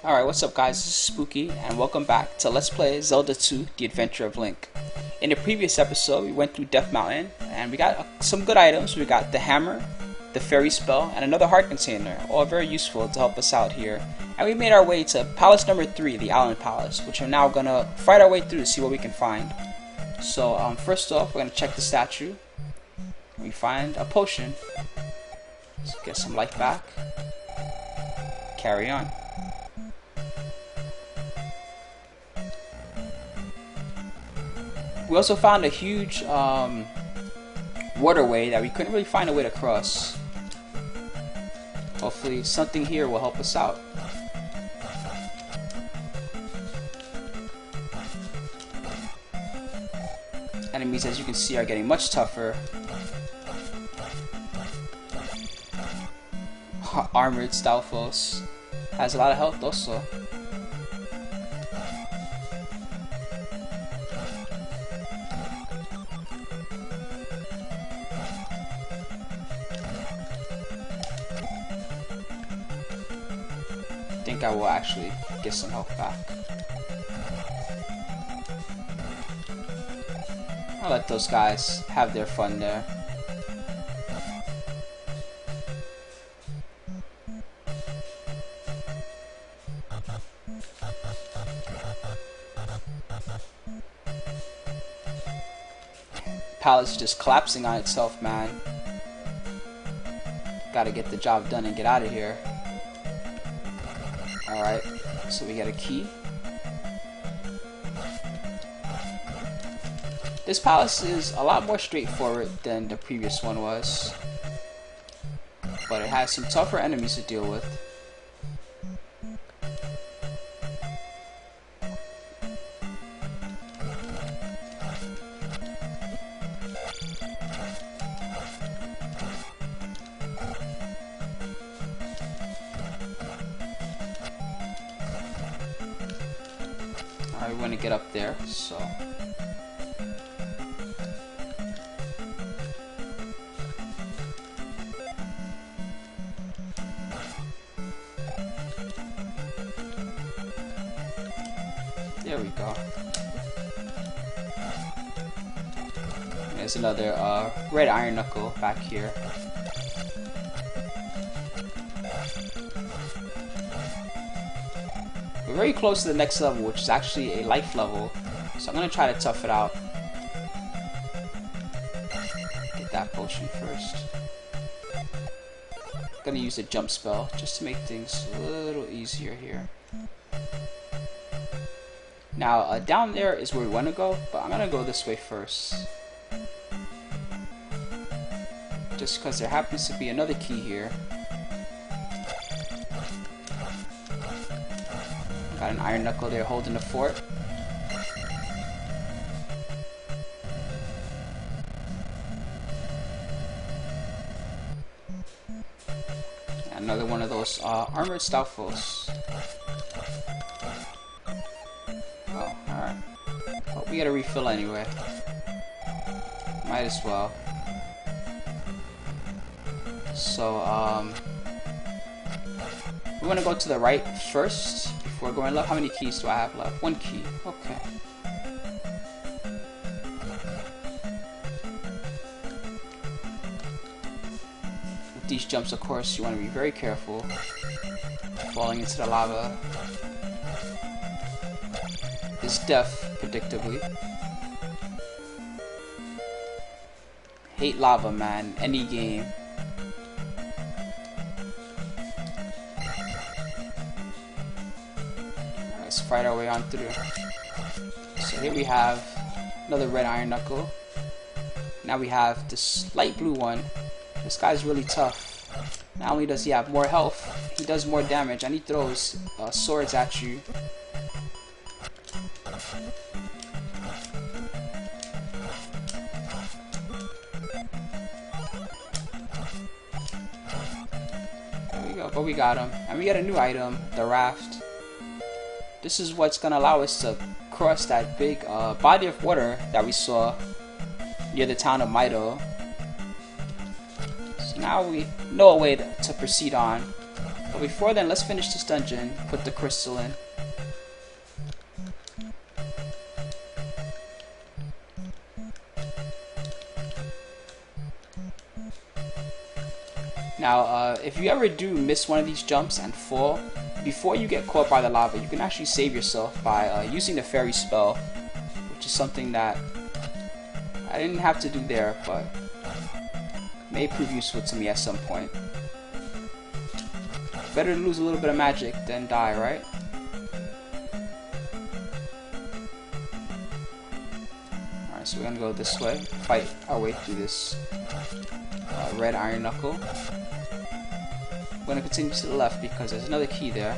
Alright, what's up guys, this is Spooky, and welcome back to Let's Play Zelda 2, The Adventure of Link. In the previous episode, we went through Death Mountain, and we got some good items. We got the hammer, the fairy spell, and another heart container, all very useful to help us out here. And we made our way to Palace number 3, the Island Palace, which we're now gonna fight our way through to see what we can find. So, first off, we're gonna check the statue. We find a potion. Let's get some life back. Carry on. We also found a huge waterway that we couldn't really find a way to cross. Hopefully something here will help us out. Enemies, as you can see, are getting much tougher. Armored Stalfos has a lot of health also. I think I will actually get some health back. I'll let those guys have their fun there. Palace just collapsing on itself, man. Gotta get the job done and get out of here. Alright, so we get a key. This palace is a lot more straightforward than the previous one was, but it has some tougher enemies to deal with. Alright, we want to get up there, so there we go. There's another red iron knuckle back here. We're very close to the next level, which is actually a life level, so I'm gonna try to tough it out. Get that potion first. Gonna use a jump spell just to make things a little easier here. Now, down there is where we want to go, but I'm gonna go this way first. Just because there happens to be another key here. Got an iron knuckle there holding the fort. And another one of those armored Stalfos. Oh, alright. But we gotta refill anyway. Might as well. So, we want to go to the right first. We're going left. How many keys do I have left? One key. Okay. With these jumps, of course, you want to be very careful. Falling into the lava is death, predictably. Hate lava, man. Any game. Let's fight our way on through. So here we have another red iron knuckle. Now we have this light blue one. This guy's really tough. Not only does he have more health, he does more damage, and he throws swords at you. There we go, but we got him. And we got a new item, the raft. This is what's going to allow us to cross that big body of water that we saw near the town of Mido. So now we know a way to proceed on. But before then, let's finish this dungeon, put the crystal in. Now, if you ever do miss one of these jumps and fall, before you get caught by the lava, you can actually save yourself by using the fairy spell, which is something that I didn't have to do there, but may prove useful to me at some point. Better to lose a little bit of magic than die, right? Alright, so we're gonna go this way, fight our way through this red iron knuckle. I'm going to continue to the left because there's another key there.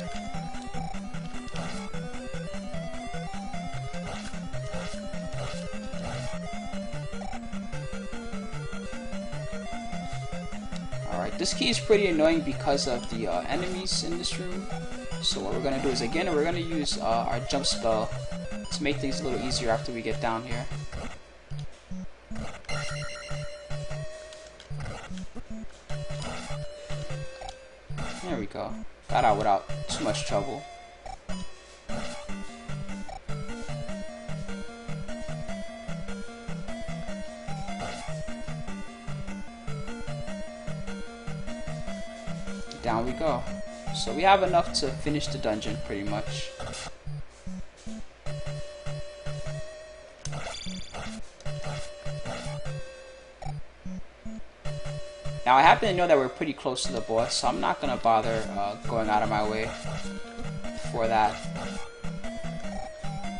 Alright, this key is pretty annoying because of the enemies in this room. So what we're going to do is, again, we're going to use our jump spell to make things a little easier after we get down here. There we go. Got out without too much trouble. Down we go. So we have enough to finish the dungeon pretty much. Now I happen to know that we're pretty close to the boss, so I'm not gonna bother going out of my way for that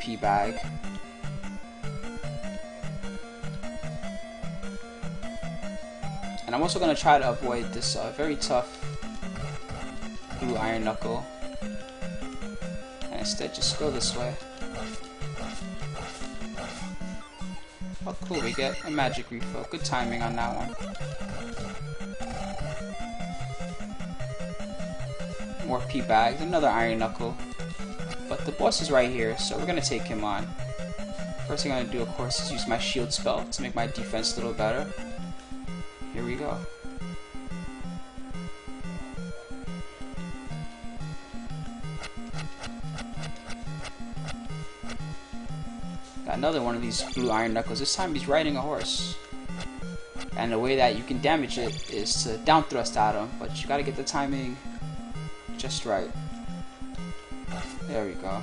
pea bag. And I'm also gonna try to avoid this very tough blue iron knuckle, and instead just go this way. Oh cool, we get a magic refill. Good timing on that one. More pea bags, another iron knuckle. But the boss is right here, so we're gonna take him on. First thing I'm gonna do, of course, is use my shield spell to make my defense a little better. Here we go. Got another one of these blue iron knuckles. This time he's riding a horse. And the way that you can damage it is to down thrust at him, but you gotta get the timing just right. There we go.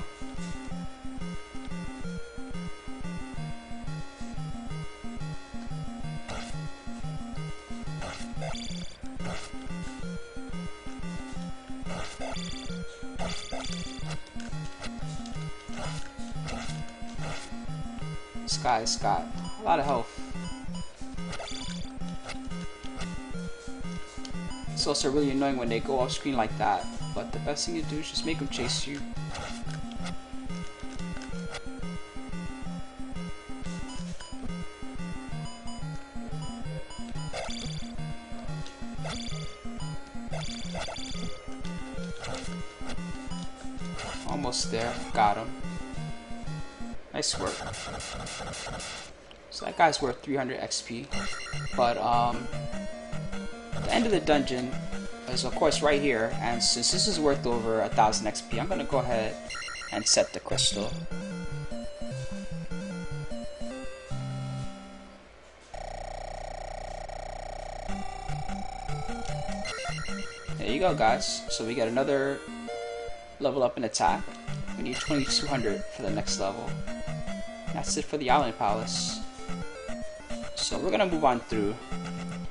This guy's got a lot of health. It's also really annoying when they go off screen like that, but the best thing to do is just make them chase you. Almost there, got him. Nice work. So that guy's worth 300 XP, but the end of the dungeon is of course right here, and since this is worth over 1000 XP, I'm gonna go ahead and set the crystal. There you go, guys. So we get another level up in attack. We need 2200 for the next level. That's it for the Island Palace. So we're gonna move on through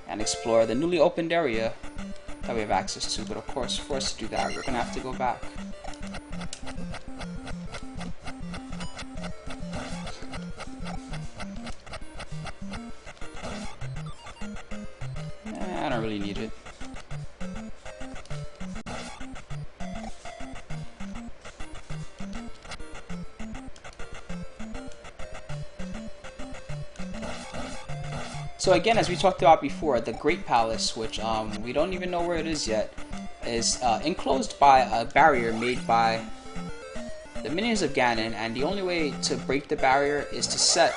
and explore the newly opened area that we have access to, but of course for us to do that we're gonna have to go back. I don't really need it. So again, as we talked about before, the Great Palace, which we don't even know where it is yet, is enclosed by a barrier made by the minions of Ganon, and the only way to break the barrier is to set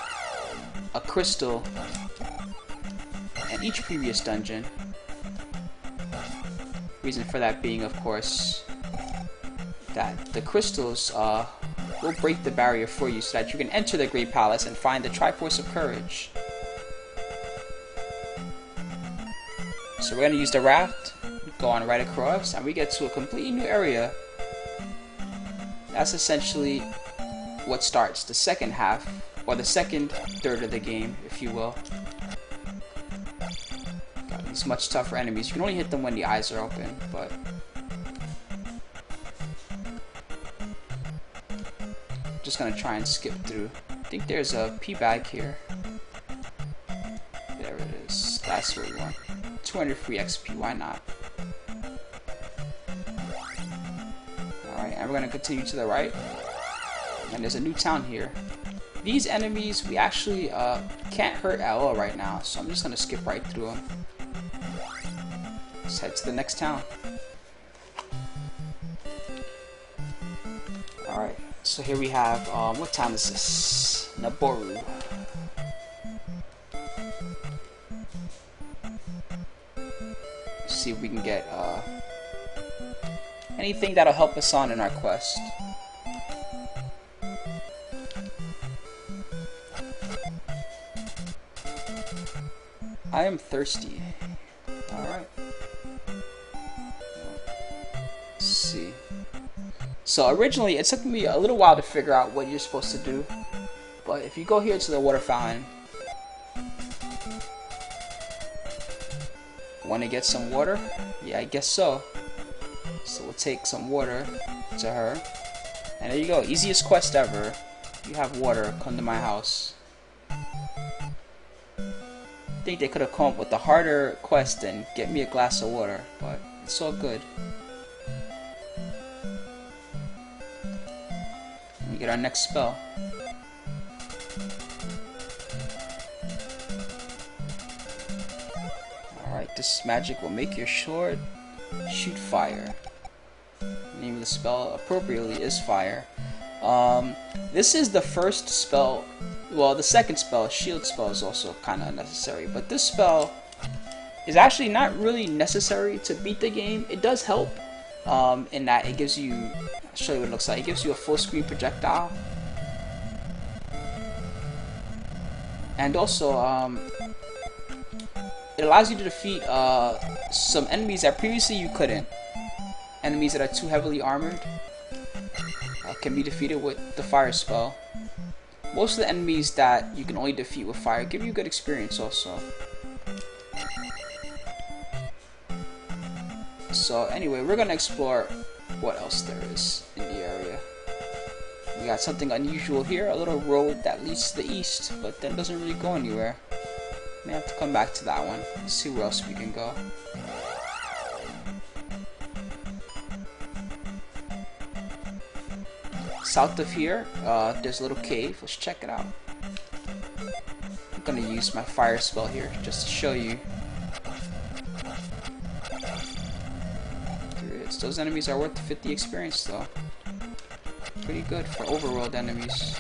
a crystal in each previous dungeon. Reason for that being, of course, that the crystals will break the barrier for you so that you can enter the Great Palace and find the Triforce of Courage. So we're going to use the raft, go on right across, and we get to a completely new area. That's essentially what starts the second half, or the second third of the game, if you will. Got these much tougher enemies. You can only hit them when the eyes are open, but just gonna try and skip through. I think there's a P bag here. There it is. That's what we want. 200 free XP, why not? Alright, and we're gonna continue to the right. And there's a new town here. These enemies we actually can't hurt at all right now, so I'm just gonna skip right through them. Let's head to the next town. Alright, so here we have, what town is this? Nabooru. See if we can get anything that'll help us on in our quest. I am thirsty. Alright. Let's see. So originally it took me a little while to figure out what you're supposed to do. But if you go here to the water fountain, want to get some water? Yeah, I guess so. So we'll take some water to her. And there you go. Easiest quest ever. You have water, come to my house. I think they could have come up with a harder quest and get me a glass of water, but it's all good. Let me get our next spell. Alright, this magic will make your sword shoot fire. The name of the spell appropriately is fire. This is the first spell. Well, the second spell, shield spell, is also kind of unnecessary, but this spell is actually not really necessary to beat the game. It does help in that it gives you, I'll show you what it looks like, it gives you a full screen projectile. And also, it allows you to defeat some enemies that previously you couldn't. Enemies that are too heavily armored can be defeated with the fire spell. Most of the enemies that you can only defeat with fire give you good experience also. So anyway, we're gonna explore what else there is in the area. We got something unusual here, a little road that leads to the east, but then doesn't really go anywhere. May have to come back to that one and see where else we can go. South of here, there's a little cave. Let's check it out. I'm gonna use my fire spell here just to show you. Those enemies are worth 50 experience though. Pretty good for overworld enemies.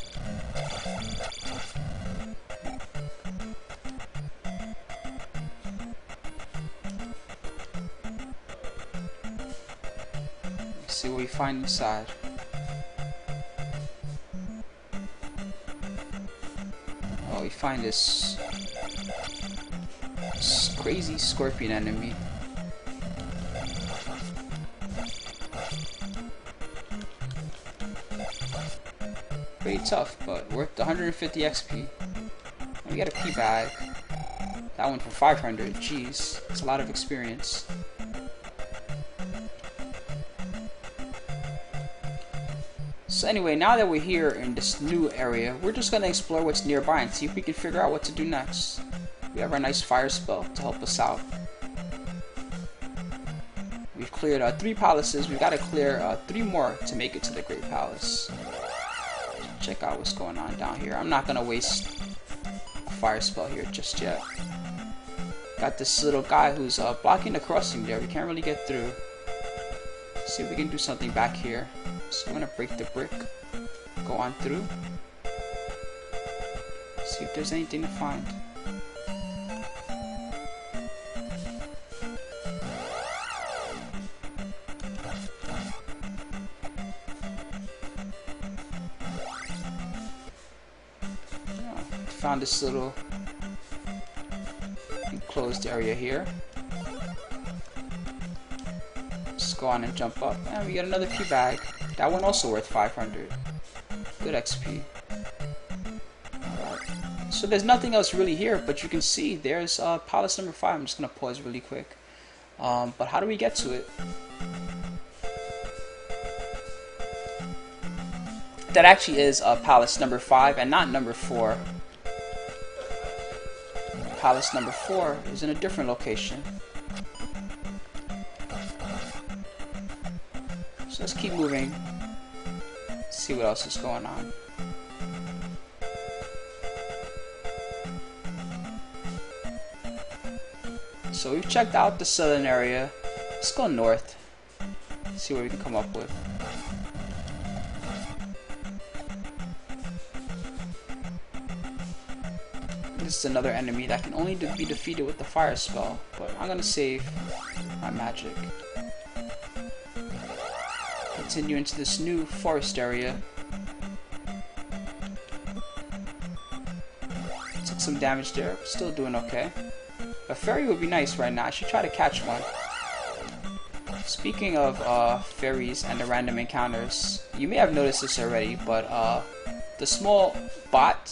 Let's see what we find inside. We find this crazy scorpion enemy. Pretty tough, but worth 150 XP. We got a P bag. That one for 500. Jeez, that's a lot of experience. So anyway, now that we're here in this new area, we're just gonna explore what's nearby and see if we can figure out what to do next. We have our nice fire spell to help us out. We've cleared 3 palaces. We've got to clear 3 more to make it to the Great Palace. Check out what's going on down here. I'm not gonna waste a fire spell here just yet. Got this little guy who's blocking the crossing there. We can't really get through. Let's see if we can do something back here. So I'm gonna break the brick, go on through, see if there's anything to find. Found this little enclosed area here. Just go on and jump up, and we get another key bag. That one also worth 500. Good XP. Alright. So there's nothing else really here, but you can see there's palace number 5. I'm just gonna pause really quick. But how do we get to it? That actually is palace number 5 and not number 4. Palace number 4 is in a different location. So let's keep moving. See what else is going on. So we've checked out the southern area. Let's go north. See what we can come up with. This is another enemy that can only be defeated with the fire spell, but I'm gonna save my magic. Continue into this new forest area. Took some damage there, still doing okay. A fairy would be nice right now. I should try to catch one. Speaking of fairies and the random encounters, you may have noticed this already, but the small bot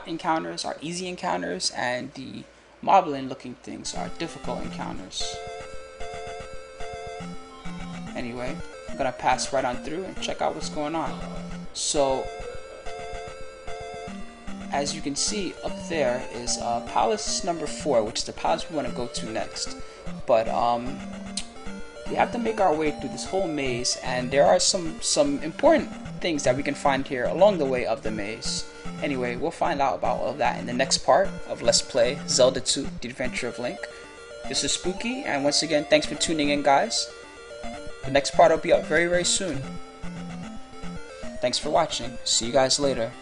encounters are easy encounters, and the moblin looking things are difficult encounters. Anyway, I'm gonna pass right on through and check out what's going on. So, as you can see up there is palace number 4, which is the palace we want to go to next. But we have to make our way through this whole maze, and there are some important things that we can find here along the way of the maze. Anyway, we'll find out about all of that in the next part of Let's Play Zelda 2: The Adventure of Link. This is Spooky, and once again, thanks for tuning in, guys. The next part will be up very, very soon. Thanks for watching. See you guys later.